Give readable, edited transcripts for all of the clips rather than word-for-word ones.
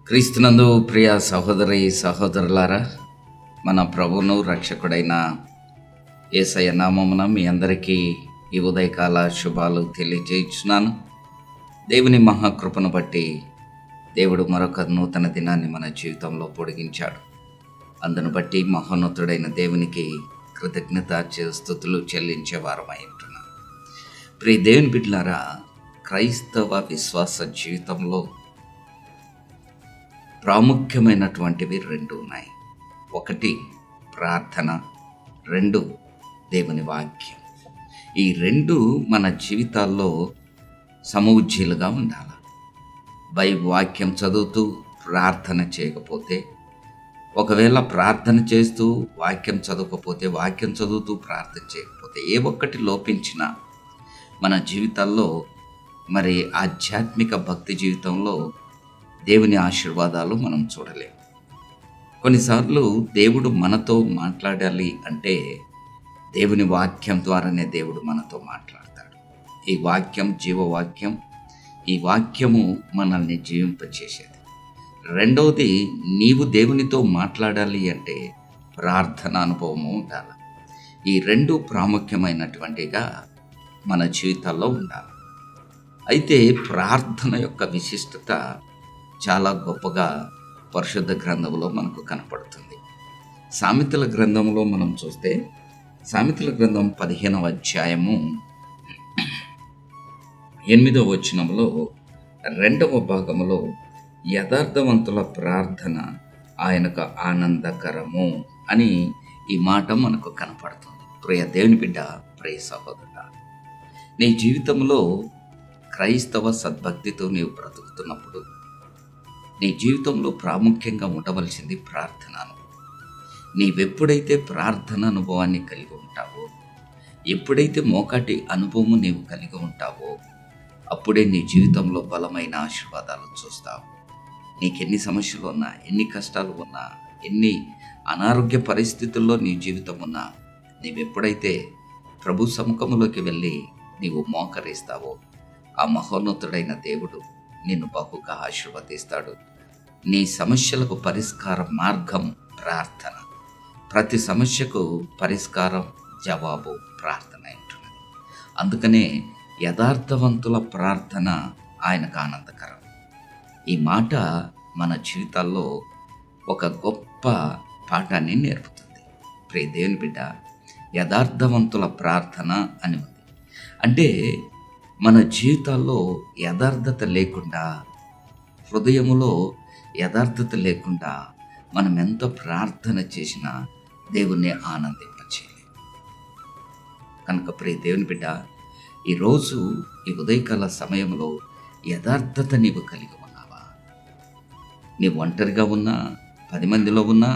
క్రీస్తునందు ప్రియ సహోదరి సహోదరులారా, మన ప్రభువును రక్షకుడైన యేసయ్య నామమున మీ అందరికీ ఈ ఉదయకాల శుభాలు తెలియజేయుచున్నాను. దేవుని మహాకృపను బట్టి దేవుడు మరొక నూతన దినాన్ని మన జీవితంలో పొడిగించాడు. అందును బట్టి మహోన్నతుడైన దేవునికి కృతజ్ఞత స్తుతులు చెల్లించే వారమై ఉంటున్నాం. ప్రియ దేవుని బిడ్డలారా, క్రైస్తవ విశ్వాస జీవితంలో ప్రాముఖ్యమైనటువంటివి రెండు ఉన్నాయి. ఒకటి ప్రార్థన, రెండు దేవుని వాక్యం. ఈ రెండు మన జీవితాల్లో సమవుజ్జీలుగా ఉండాలి. వాక్యం చదువుతూ ప్రార్థన చేయకపోతే, ఒకవేళ ప్రార్థన చేస్తూ వాక్యం చదవకపోతే, వాక్యం చదువుతూ ప్రార్థన చేయకపోతే, ఏ ఒక్కటి లోపించినా మన జీవితాల్లో మరి ఆధ్యాత్మిక భక్తి జీవితంలో దేవుని ఆశీర్వాదాలు మనం చూడలేము. కొన్నిసార్లు దేవుడు మనతో మాట్లాడాలి అంటే దేవుని వాక్యం ద్వారానే దేవుడు మనతో మాట్లాడతాడు. ఈ వాక్యం జీవవాక్యం. ఈ వాక్యము మనల్ని జీవింపచేసేది. రెండవది, నీవు దేవునితో మాట్లాడాలి అంటే ప్రార్థన అనుభవము ఉండాలి. ఈ రెండు ప్రాముఖ్యమైనటువంటిగా మన జీవితాల్లో ఉండాలి. అయితే ప్రార్థన యొక్క విశిష్టత చాలా గొప్పగా పరిశుద్ధ గ్రంథంలో మనకు కనపడుతుంది. సామెతల గ్రంథంలో మనం చూస్తే, సామెతల గ్రంథం 15వ అధ్యాయము 8వ వచనంలో 2వ భాగంలో యథార్థవంతుల ప్రార్థన ఆయనకు ఆనందకరము అని ఈ మాట మనకు కనపడుతుంది. ప్రియ దేవుని బిడ్డ, ప్రియ సహోదరుడా, నీ జీవితంలో క్రైస్తవ సద్భక్తితో నీవు బ్రతుకుతున్నప్పుడు నీ జీవితంలో ప్రాముఖ్యంగా ఉండవలసింది ప్రార్థన అనుభవం. నీవెప్పుడైతే ప్రార్థన అనుభవాన్ని కలిగి ఉంటావో, ఎప్పుడైతే మోకాటి అనుభవం నీవు కలిగి ఉంటావో, అప్పుడే నీ జీవితంలో బలమైన ఆశీర్వాదాలు చూస్తావు. నీకెన్ని సమస్యలు ఉన్నా, ఎన్ని కష్టాలు ఉన్నా, ఎన్ని అనారోగ్య పరిస్థితుల్లో నీ జీవితం ఉన్నా, నీవెప్పుడైతే ప్రభు సముఖంలోకి వెళ్ళి నీవు మోకరిస్తావో, ఆ మహోన్నతుడైన దేవుడు నిన్ను బహుగా ఆశీర్వదిస్తాడు. నీ సమస్యలకు పరిష్కార మార్గం ప్రార్థన. ప్రతి సమస్యకు పరిష్కారం, జవాబు ప్రార్థన ఉంటున్నది. అందుకనే యథార్థవంతుల ప్రార్థన ఆయనకు ఆనందకరం. ఈ మాట మన జీవితాల్లో ఒక గొప్ప పాఠాన్ని నేర్పుతుంది. ప్రియ దేవుని బిడ్డ, యథార్థవంతుల ప్రార్థన అని ఉంది. అంటే మన జీవితాల్లో యథార్థత లేకుండా, హృదయములో యథార్థత లేకుండా మనం ఎంత ప్రార్థన చేసినా దేవుణ్ణి ఆనందింపచేయలేము. కనుక ప్రియ దేవుని బిడ్డ, ఈరోజు ఈ ఉదయకాల సమయంలో యథార్థత నీవు కలిగి ఉన్నావా? నీవు ఒంటరిగా ఉన్నా, 10 మందిలో ఉన్నా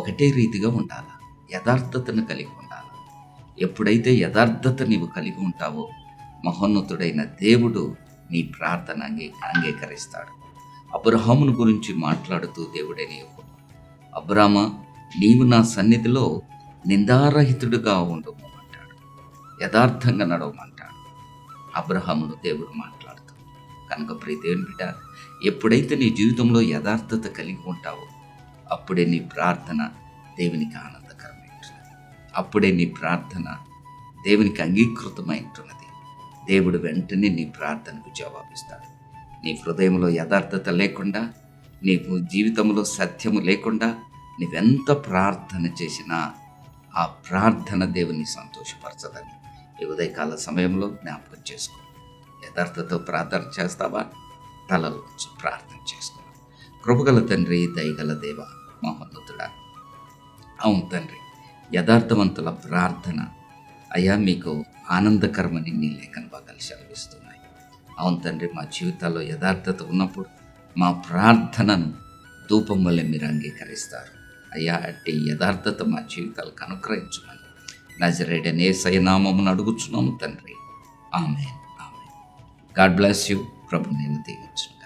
ఒకటే రీతిగా ఉండాలా. యథార్థతను కలిగి ఉండాలి. ఎప్పుడైతే యథార్థత నీవు కలిగి ఉంటావో, మహోన్నతుడైన దేవుడు నీ ప్రార్థన అంగీకరిస్తాడు. అబ్రహామును గురించి మాట్లాడుతూ దేవుడే నీవు, అబ్రామా, నీవు నా సన్నిధిలో నిందారహితుడుగా ఉండుము అంటాడు. యథార్థంగా నడవమంటాడు అబ్రహామును దేవుడు మాట్లాడుతూ. కనుక ప్రియ దేవుని బిడ్డ, ఎప్పుడైతే నీ జీవితంలో యథార్థత కలిగి ఉంటావో, అప్పుడే నీ ప్రార్థన దేవునికి ఆనందకరమైంటున్నది. అప్పుడే నీ ప్రార్థన దేవునికి అంగీకృతమైంటున్నది. దేవుడు వెంటనే నీ ప్రార్థనకు జవాబిస్తాడు. నీ హృదయంలో యథార్థత లేకుండా, నీ జీవితంలో సత్యము లేకుండా నీవెంత ప్రార్థన చేసినా ఆ ప్రార్థన దేవుని సంతోషపరచదని ఈ ఉదయకాల సమయంలో జ్ఞాపకం చేసుకో. యథార్థతో ప్రార్థన చేస్తావా? తలలో ప్రార్థన చేసుకో. కృపగల తండ్రి, దయగల దేవ, మహోన్నతుడా, అవును తండ్రి, యథార్థవంతుల ప్రార్థన అయ్యా మీకు ఆనందకరమని నీ లేఖన భాగాలు సెలవిస్తున్నాయి. అవును తండ్రి, మా జీవితాల్లో యథార్థత ఉన్నప్పుడు మా ప్రార్థనను ధూపం వల్లే మీరు అంగీకరిస్తారు. అయ్యా, అట్టి యథార్థత మా జీవితాలకు అనుగ్రహించమని నజరేయుడైన యేసయ్య నామమున అడుగుచున్నాము తండ్రి. ఆమేన్. ఆమేన్. God bless you. ప్రభు నేను దీవించును.